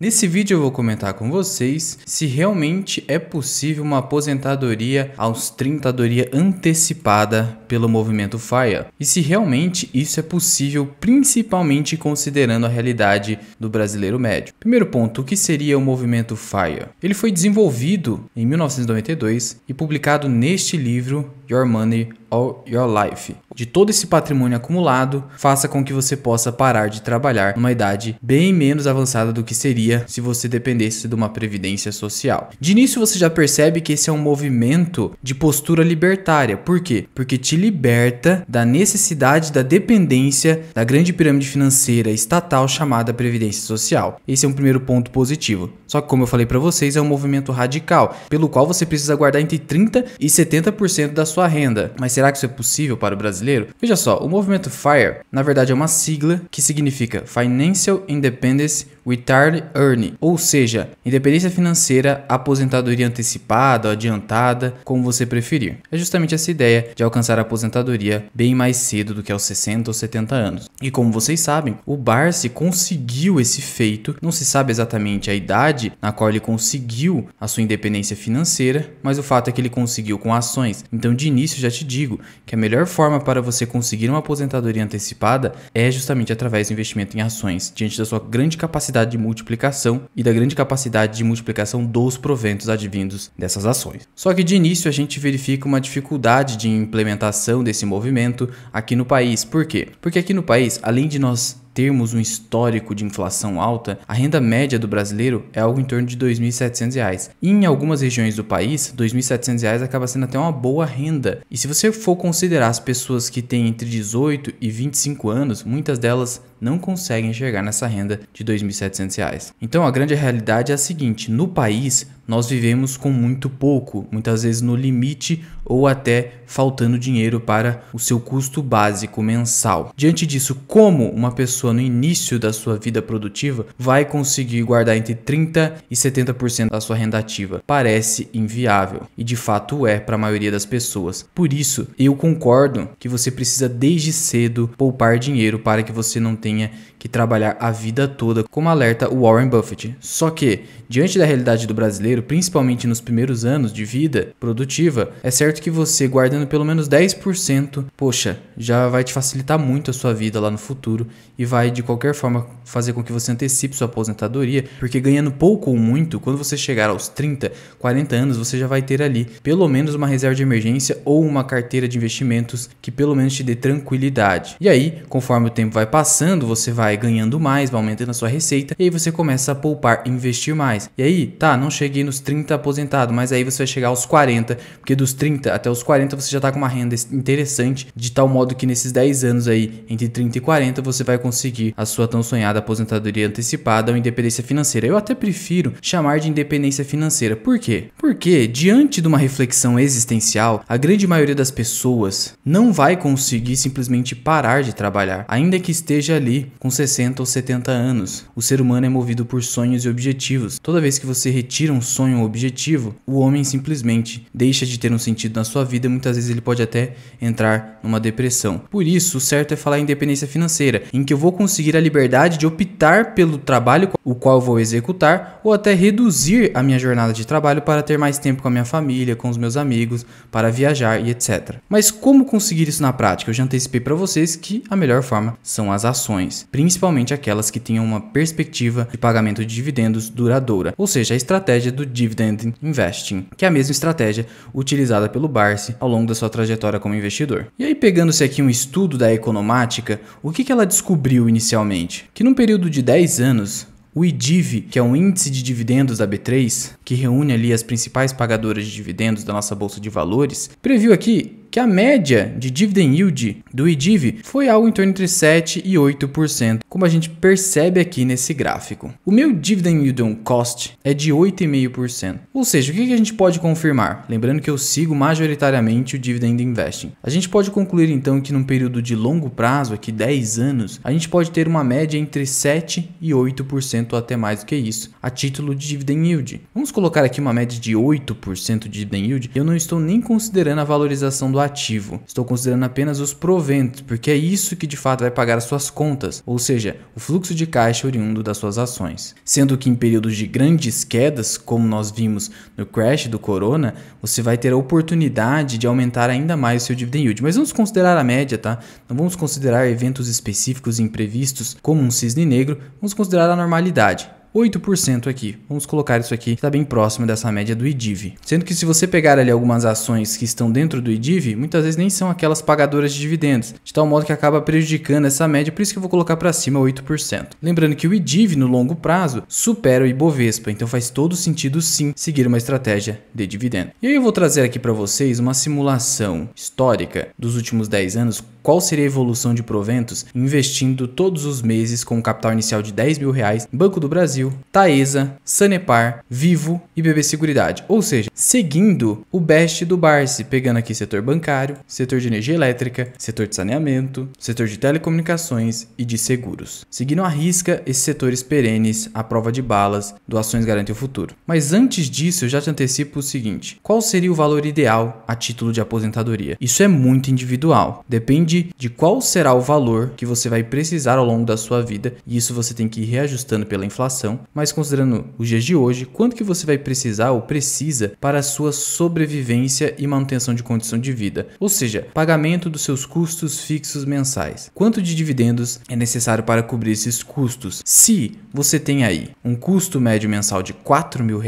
Nesse vídeo eu vou comentar com vocês se realmente é possível uma aposentadoria aos 30, antecipada pelo movimento FIRE e se realmente isso é possível, principalmente considerando a realidade do brasileiro médio. Primeiro ponto, o que seria o movimento FIRE? Ele foi desenvolvido em 1992 e publicado neste livro Your Money All Your Life. De todo esse patrimônio acumulado, faça com que você possa parar de trabalhar numa idade bem menos avançada do que seria se você dependesse de uma previdência social. De início você já percebe que esse é um movimento de postura libertária. Por quê? Porque te liberta da necessidade da dependência da grande pirâmide financeira estatal chamada previdência social. Esse é um primeiro ponto positivo. Só que como eu falei para vocês, é um movimento radical, pelo qual você precisa guardar entre 30% e 70% da sua renda. Mas será que isso é possível para o brasileiro? Veja só, o movimento FIRE, na verdade, é uma sigla que significa Financial Independence Retirement Earning, ou seja, independência financeira, aposentadoria antecipada ou adiantada, como você preferir. É justamente essa ideia de alcançar a aposentadoria bem mais cedo do que aos 60 ou 70 anos. E como vocês sabem, o Barsi conseguiu esse feito, não se sabe exatamente a idade na qual ele conseguiu a sua independência financeira, mas o fato é que ele conseguiu com ações. Então, de início, já te digo que a melhor forma para você conseguir uma aposentadoria antecipada é justamente através do investimento em ações, diante da sua grande capacidade de multiplicação e da grande capacidade de multiplicação dos proventos advindos dessas ações. Só que de início a gente verifica uma dificuldade de implementação desse movimento aqui no país. Por quê? Porque aqui no país, além de nós termos um histórico de inflação alta, a renda média do brasileiro é algo em torno de R$ 2.700. E em algumas regiões do país, R$ 2.700 acaba sendo até uma boa renda. E se você for considerar as pessoas que têm entre 18 e 25 anos, muitas delas não conseguem chegar nessa renda de R$ 2.700. Então a grande realidade é a seguinte: no país nós vivemos com muito pouco, muitas vezes no limite ou até faltando dinheiro para o seu custo básico mensal. Diante disso, como uma pessoa no início da sua vida produtiva vai conseguir guardar entre 30% e 70% da sua renda ativa? Parece inviável e de fato é para a maioria das pessoas. Por isso, eu concordo que você precisa desde cedo poupar dinheiro para que você não tenha que trabalhar a vida toda, como alerta o Warren Buffett. Só que, diante da realidade do brasileiro, principalmente nos primeiros anos de vida produtiva, é certo que você guardando pelo menos 10%, poxa, já vai te facilitar muito a sua vida lá no futuro e vai de qualquer forma fazer com que você antecipe sua aposentadoria, porque ganhando pouco ou muito, quando você chegar aos 30, 40 anos, você já vai ter ali pelo menos uma reserva de emergência ou uma carteira de investimentos que pelo menos te dê tranquilidade. E aí, conforme o tempo vai passando, você vai ganhando mais, vai aumentando a sua receita e aí você começa a poupar e investir mais. E aí, tá, não cheguei nos 30 aposentado, mas aí você vai chegar aos 40, porque dos 30 até os 40 você já tá com uma renda interessante, de tal modo que nesses 10 anos aí, entre 30 e 40, você vai conseguir a sua tão sonhada aposentadoria antecipada ou independência financeira. Eu até prefiro chamar de independência financeira. Por quê? Porque, diante de uma reflexão existencial, a grande maioria das pessoas não vai conseguir simplesmente parar de trabalhar, ainda que esteja ali com 60 ou 70 anos. O ser humano é movido por sonhos e objetivos. Toda vez que você retira um sonho ou objetivo, o homem simplesmente deixa de ter um sentido na sua vida e muitas vezes ele pode até entrar numa depressão. Por isso, o certo é falar em independência financeira, em que eu vou conseguir a liberdade de optar pelo trabalho o qual eu vou executar ou até reduzir a minha jornada de trabalho para ter mais tempo com a minha família, com os meus amigos, para viajar e etc. Mas como conseguir isso na prática? Eu já antecipei para vocês que a melhor forma são as ações, principalmente aquelas que tenham uma perspectiva de pagamento de dividendos duradoura, ou seja, a estratégia do Dividend Investing, que é a mesma estratégia utilizada pelo Barsi ao longo da sua trajetória como investidor. E aí, pegando-se aqui um estudo da Economática, o que ela descobriu inicialmente? Que num período de 10 anos, o IDIV, que é um índice de dividendos da B3, que reúne ali as principais pagadoras de dividendos da nossa bolsa de valores, previu aqui que a média de dividend yield do IDIV foi algo em torno entre 7% e 8%, como a gente percebe aqui nesse gráfico. O meu dividend yield on cost é de 8,5%. Ou seja, o que a gente pode confirmar? Lembrando que eu sigo majoritariamente o Dividend Investing. A gente pode concluir então que num período de longo prazo, aqui 10 anos, a gente pode ter uma média entre 7% e 8% ou até mais do que isso, a título de dividend yield. Vamos colocar aqui uma média de 8% de dividend yield. Eu não estou nem considerando a valorização do o ativo. Estou considerando apenas os proventos, porque é isso que de fato vai pagar as suas contas, ou seja, o fluxo de caixa oriundo das suas ações. Sendo que em períodos de grandes quedas, como nós vimos no crash do Corona, você vai ter a oportunidade de aumentar ainda mais o seu dividend yield. Mas vamos considerar a média, tá? Não vamos considerar eventos específicos e imprevistos como um cisne negro, vamos considerar a normalidade. 8% aqui. Vamos colocar isso aqui, que está bem próximo dessa média do IDIV. Sendo que se você pegar ali algumas ações que estão dentro do IDIV, muitas vezes nem são aquelas pagadoras de dividendos, de tal modo que acaba prejudicando essa média, por isso que eu vou colocar para cima 8%. Lembrando que o IDIV no longo prazo supera o Ibovespa, então faz todo sentido sim seguir uma estratégia de dividendo. E aí eu vou trazer aqui para vocês uma simulação histórica dos últimos 10 anos, qual seria a evolução de proventos investindo todos os meses com um capital inicial de R$10 mil em Banco do Brasil, Taesa, Sanepar, Vivo e BB Seguridade. Ou seja, seguindo o best do Barsi, pegando aqui setor bancário, setor de energia elétrica, setor de saneamento, setor de telecomunicações e de seguros. Seguindo à risca esses setores perenes, à prova de balas, doações garantem o futuro. Mas antes disso, eu já te antecipo o seguinte: qual seria o valor ideal a título de aposentadoria? Isso é muito individual, depende de qual será o valor que você vai precisar ao longo da sua vida, e isso você tem que ir reajustando pela inflação, mas considerando os dias de hoje, quanto que você vai precisar ou precisa para a sua sobrevivência e manutenção de condição de vida, ou seja, pagamento dos seus custos fixos mensais. Quanto de dividendos é necessário para cobrir esses custos? Se você tem aí um custo médio mensal de R$4 mil,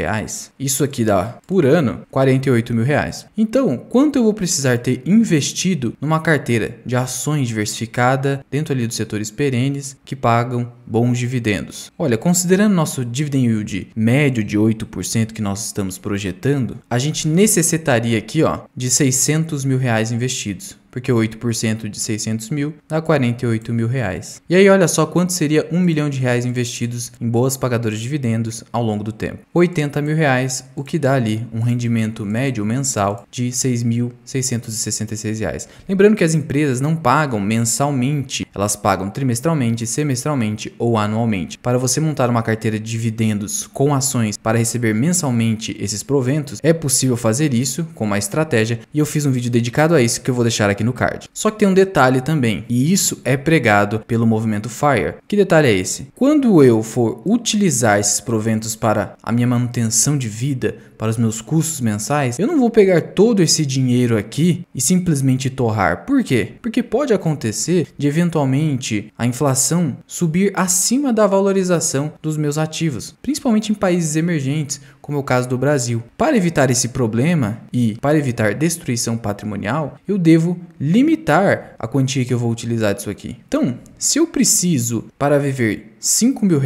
isso aqui dá por ano R$48 mil. Então, quanto eu vou precisar ter investido numa carteira de ações diversificada dentro ali dos setores perenes que pagam bons dividendos? Olha, considerando nosso dividend yield médio de 8% que nós estamos projetando, a gente necessitaria aqui de R$600 mil investidos. Porque 8% de 600 mil dá R$48 mil. E aí olha só quanto seria R$1 milhão investidos em boas pagadoras de dividendos ao longo do tempo. R$80 mil, o que dá ali um rendimento médio mensal de R$6.666. Lembrando que as empresas não pagam mensalmente, elas pagam trimestralmente, semestralmente ou anualmente. Para você montar uma carteira de dividendos com ações para receber mensalmente esses proventos, é possível fazer isso com uma estratégia, e eu fiz um vídeo dedicado a isso que eu vou deixar aqui no card. Só que tem um detalhe também, e isso é pregado pelo movimento FIRE. Que detalhe é esse? Quando eu for utilizar esses proventos para a minha manutenção de vida, para os meus custos mensais, eu não vou pegar todo esse dinheiro aqui e simplesmente torrar. Por quê? Porque pode acontecer de eventualmente a inflação subir acima da valorização dos meus ativos, principalmente em países emergentes, como é o caso do Brasil. Para evitar esse problema e para evitar destruição patrimonial, eu devo limitar a quantia que eu vou utilizar disso aqui. Então, se eu preciso para viver R$5 mil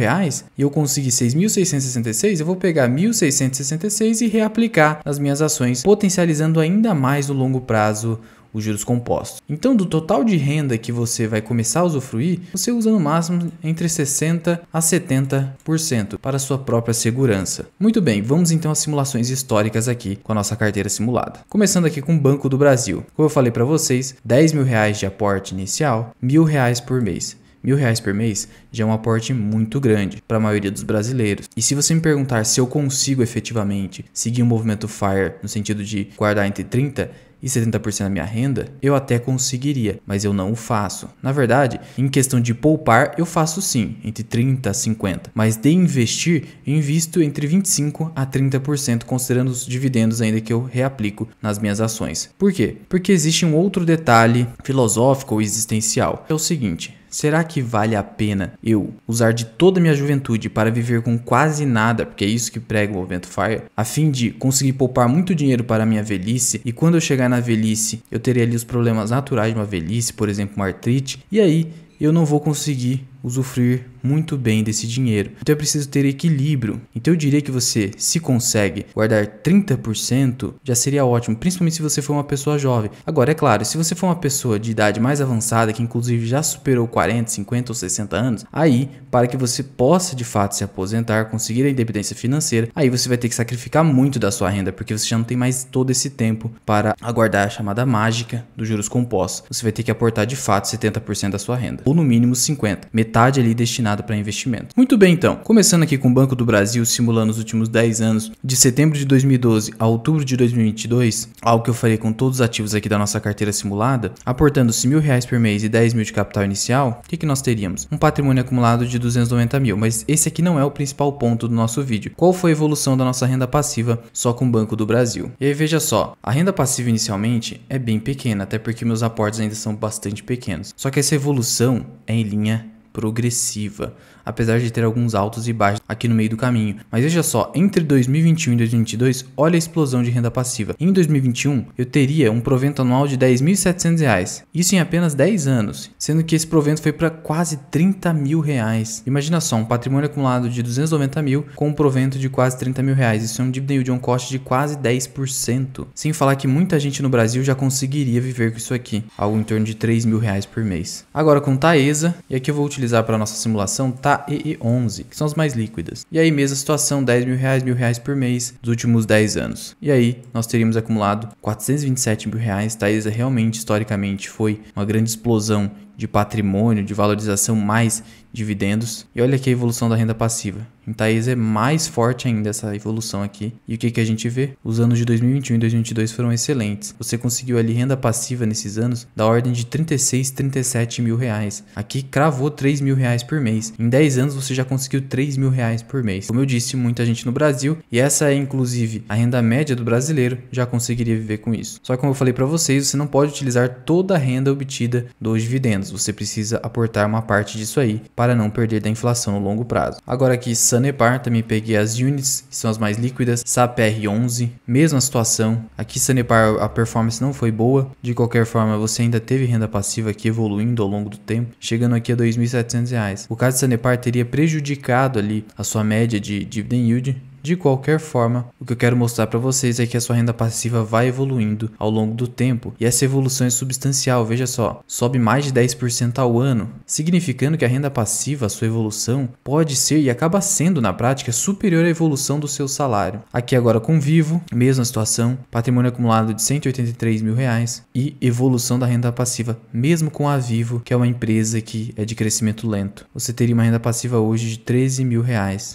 e eu conseguir 6.666, eu vou pegar 1.666 e reaplicar nas minhas ações, potencializando ainda mais no longo prazo os juros compostos. Então, do total de renda que você vai começar a usufruir, você usa no máximo entre 60% a 70% para a sua própria segurança. Muito bem, vamos então às simulações históricas aqui com a nossa carteira simulada. Começando aqui com o Banco do Brasil. Como eu falei para vocês, R$10 mil de aporte inicial, R$1.000 por mês. R$1.000 por mês já é um aporte muito grande para a maioria dos brasileiros. E se você me perguntar se eu consigo efetivamente seguir um movimento FIRE no sentido de guardar entre 30% e 70% da minha renda, eu até conseguiria, mas eu não o faço. Na verdade, em questão de poupar, eu faço sim, entre 30% a 50%. Mas de investir, eu invisto entre 25% a 30%, considerando os dividendos ainda que eu reaplico nas minhas ações. Por quê? Porque existe um outro detalhe filosófico ou existencial. É o seguinte: será que vale a pena eu usar de toda a minha juventude para viver com quase nada, porque é isso que prega o movimento FIRE, a fim de conseguir poupar muito dinheiro para a minha velhice, e quando eu chegar na velhice, eu terei ali os problemas naturais de uma velhice, por exemplo, uma artrite, e aí eu não vou conseguir usufruir muito bem desse dinheiro. Então eu preciso ter equilíbrio. Então eu diria que você, se consegue guardar 30%, já seria ótimo, principalmente se você for uma pessoa jovem. Agora, é claro, se você for uma pessoa de idade mais avançada, que inclusive já superou 40, 50 ou 60 anos, aí, para que você possa de fato se aposentar, conseguir a independência financeira, aí você vai ter que sacrificar muito da sua renda, porque você já não tem mais todo esse tempo para aguardar a chamada mágica dos juros compostos. Você vai ter que aportar de fato 70% da sua renda, ou no mínimo 50%. metade ali destinada para investimento. Muito bem, então, começando aqui com o Banco do Brasil, simulando os últimos 10 anos, de setembro de 2012 a outubro de 2022, algo que eu farei com todos os ativos aqui da nossa carteira simulada, aportando-se R$1.000 por mês e 10 mil de capital inicial, o que nós teríamos? Um patrimônio acumulado de 290 mil, mas esse aqui não é o principal ponto do nosso vídeo. Qual foi a evolução da nossa renda passiva só com o Banco do Brasil? E aí veja só, a renda passiva inicialmente é bem pequena, até porque meus aportes ainda são bastante pequenos. Só que essa evolução é em linha progressiva, apesar de ter alguns altos e baixos aqui no meio do caminho. Mas veja só, entre 2021 e 2022, olha a explosão de renda passiva. Em 2021, eu teria um provento anual de R$10.700, isso em apenas 10 anos, sendo que esse provento foi para quase R$30 mil. Imagina só, um patrimônio acumulado de 290 mil com um provento de quase R$30 mil. Isso é um dividend yield on cost de quase 10%. Sem falar que muita gente no Brasil já conseguiria viver com isso aqui, algo em torno de R$3 mil por mês. Agora com Taesa, e aqui eu vou utilizar para nossa simulação TAEE11, que são as mais líquidas. E aí mesma situação, R$10 mil, R$1.000 por mês dos últimos 10 anos. E aí nós teríamos acumulado R$427 mil. Taesa realmente, historicamente, foi uma grande explosão de patrimônio, de valorização mais dividendos. E olha aqui a evolução da renda passiva. Em Taesa é mais forte ainda essa evolução aqui. E o que a gente vê? Os anos de 2021 e 2022 foram excelentes. Você conseguiu ali renda passiva nesses anos da ordem de R$36, R$37 mil. Aqui cravou R$3 mil por mês. Em 10 anos você já conseguiu R$3 mil por mês. Como eu disse, muita gente no Brasil, e essa é inclusive a renda média do brasileiro, já conseguiria viver com isso. Só que como eu falei para vocês, você não pode utilizar toda a renda obtida dos dividendos. Você precisa aportar uma parte disso aí para não perder da inflação no longo prazo. Agora aqui Sanepar, também peguei as units, que são as mais líquidas, SAPR11, mesma situação. Aqui Sanepar a performance não foi boa, de qualquer forma você ainda teve renda passiva aqui evoluindo ao longo do tempo, chegando aqui a R$2.700. O caso de Sanepar teria prejudicado ali a sua média de dividend yield. De qualquer forma, o que eu quero mostrar para vocês é que a sua renda passiva vai evoluindo ao longo do tempo e essa evolução é substancial. Veja só, sobe mais de 10% ao ano, significando que a renda passiva, a sua evolução, pode ser e acaba sendo na prática superior à evolução do seu salário. Aqui agora com Vivo, mesma situação, patrimônio acumulado de R$183 mil e evolução da renda passiva, mesmo com a Vivo, que é uma empresa que é de crescimento lento. Você teria uma renda passiva hoje de R$13 mil,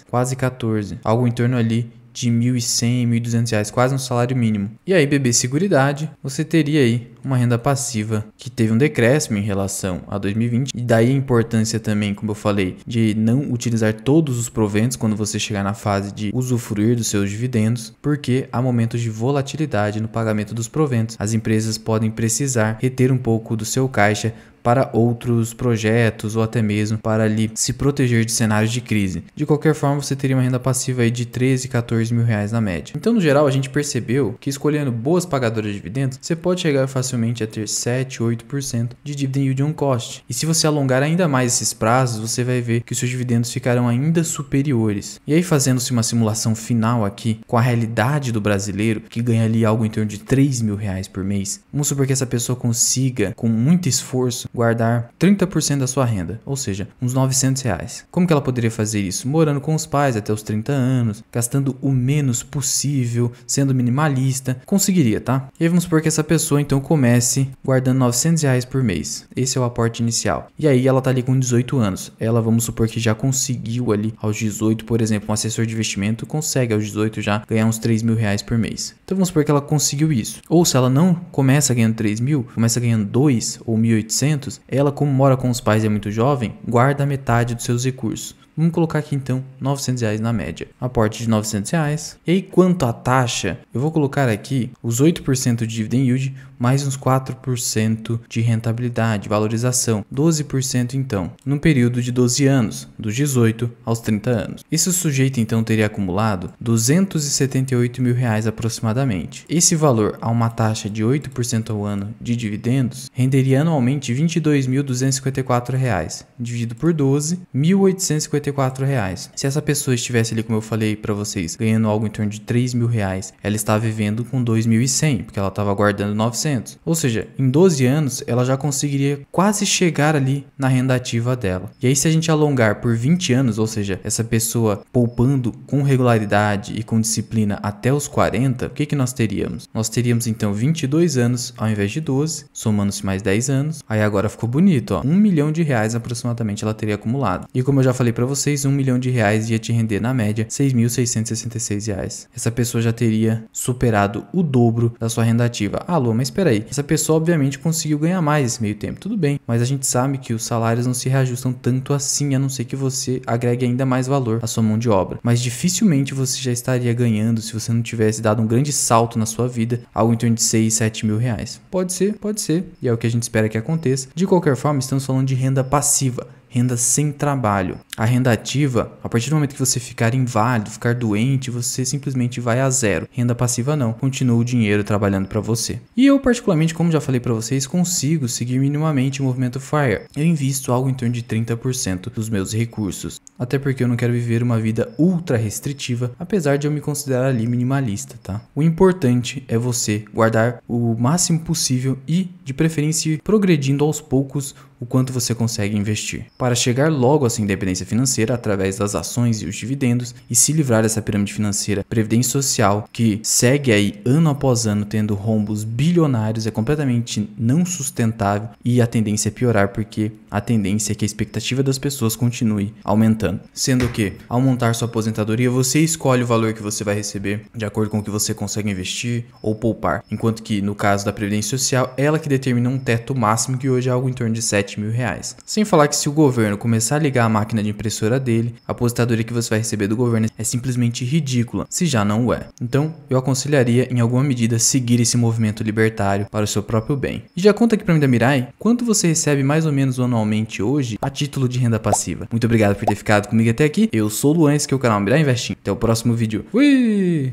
quase 14, algo em torno ali de R$1.100, R$1.200, quase um salário mínimo. E aí, BB Seguridade, você teria aí uma renda passiva que teve um decréscimo em relação a 2020. E daí a importância também, como eu falei, de não utilizar todos os proventos quando você chegar na fase de usufruir dos seus dividendos, porque há momentos de volatilidade no pagamento dos proventos. As empresas podem precisar reter um pouco do seu caixa para outros projetos ou até mesmo para ali se proteger de cenários de crise. De qualquer forma, você teria uma renda passiva aí de 13, 14 mil reais na média. Então, no geral, a gente percebeu que escolhendo boas pagadoras de dividendos, você pode chegar facilmente a ter 7, 8% de dividend yield on cost. E se você alongar ainda mais esses prazos, você vai ver que os seus dividendos ficarão ainda superiores. E aí, fazendo-se uma simulação final aqui com a realidade do brasileiro, que ganha ali algo em torno de 3 mil reais por mês, vamos supor que essa pessoa consiga, com muito esforço, guardar 30% da sua renda, ou seja, uns 900 reais. Como que ela poderia fazer isso? Morando com os pais até os 30 anos, gastando o menos possível, sendo minimalista, conseguiria, tá? E aí vamos supor que essa pessoa então comece guardando 900 reais por mês. Esse é o aporte inicial. E aí ela tá ali com 18 anos. Ela, vamos supor que já conseguiu ali aos 18, por exemplo, um assessor de investimento consegue aos 18 já ganhar uns 3 mil reais por mês. Então vamos supor que ela conseguiu isso. Ou se ela não começa ganhando 3 mil, começa ganhando 2 ou 1.800, ela, como mora com os pais e é muito jovem, guarda metade dos seus recursos. Vamos colocar aqui então 900 reais na média, aporte de 900 reais. E aí quanto à taxa, eu vou colocar aqui os 8% de dividend yield mais uns 4% de rentabilidade, valorização, 12% então, num período de 12 anos, dos 18 aos 30 anos. Esse sujeito então teria acumulado 278 mil reais aproximadamente. Esse valor a uma taxa de 8% ao ano de dividendos renderia anualmente R$ 22.254, dividido por 12, R$ 1.854 R$54. Se essa pessoa estivesse ali, como eu falei pra vocês, ganhando algo em torno de R$3.000, ela estava vivendo com 2.100, porque ela estava guardando 900. Ou seja, em 12 anos, ela já conseguiria quase chegar ali na renda ativa dela. E aí, se a gente alongar por 20 anos, ou seja, essa pessoa poupando com regularidade e com disciplina até os 40, o que nós teríamos? Nós teríamos então 22 anos ao invés de 12, somando-se mais 10 anos. Aí agora ficou bonito, ó. R$1 milhão aproximadamente ela teria acumulado. E como eu já falei pra vocês, R$1 milhão ia te render na média R$6.666. Essa pessoa já teria superado o dobro da sua renda ativa. Alô, mas espera aí. Essa pessoa obviamente conseguiu ganhar mais esse meio tempo. Tudo bem, mas a gente sabe que os salários não se reajustam tanto assim, a não ser que você agregue ainda mais valor à sua mão de obra. Mas dificilmente você já estaria ganhando, se você não tivesse dado um grande salto na sua vida, algo em torno de R$6, R$7.000. Pode ser, e é o que a gente espera que aconteça. De qualquer forma, estamos falando de renda passiva, renda sem trabalho. A renda ativa, a partir do momento que você ficar inválido, ficar doente, você simplesmente vai a zero. Renda passiva não, continua o dinheiro trabalhando para você. E eu particularmente, como já falei para vocês, consigo seguir minimamente o movimento FIRE. Eu invisto algo em torno de 30% dos meus recursos. Até porque eu não quero viver uma vida ultra restritiva, apesar de eu me considerar ali minimalista, tá? O importante é você guardar o máximo possível e, de preferência, ir progredindo aos poucos o quanto você consegue investir, para chegar logo a sua independência financeira através das ações e os dividendos e se livrar dessa pirâmide financeira previdência social que segue aí ano após ano tendo rombos bilionários, é completamente não sustentável e a tendência é piorar porque a tendência é que a expectativa das pessoas continue aumentando. Sendo que, ao montar sua aposentadoria, você escolhe o valor que você vai receber de acordo com o que você consegue investir ou poupar, enquanto que no caso da previdência social, ela que determina um teto máximo que hoje é algo em torno de R$7.000. Sem falar que se o governo começar a ligar a máquina de impressora dele, a aposentadoria que você vai receber do governo é simplesmente ridícula, se já não o é. Então, eu aconselharia em alguma medida seguir esse movimento libertário para o seu próprio bem. E já conta aqui pra mim da Mirai, quanto você recebe mais ou menos anualmente hoje a título de renda passiva. Muito obrigado por ter ficado comigo até aqui. Eu sou o Luan, esse aqui é o canal Mirai Investing. Até o próximo vídeo. Fui!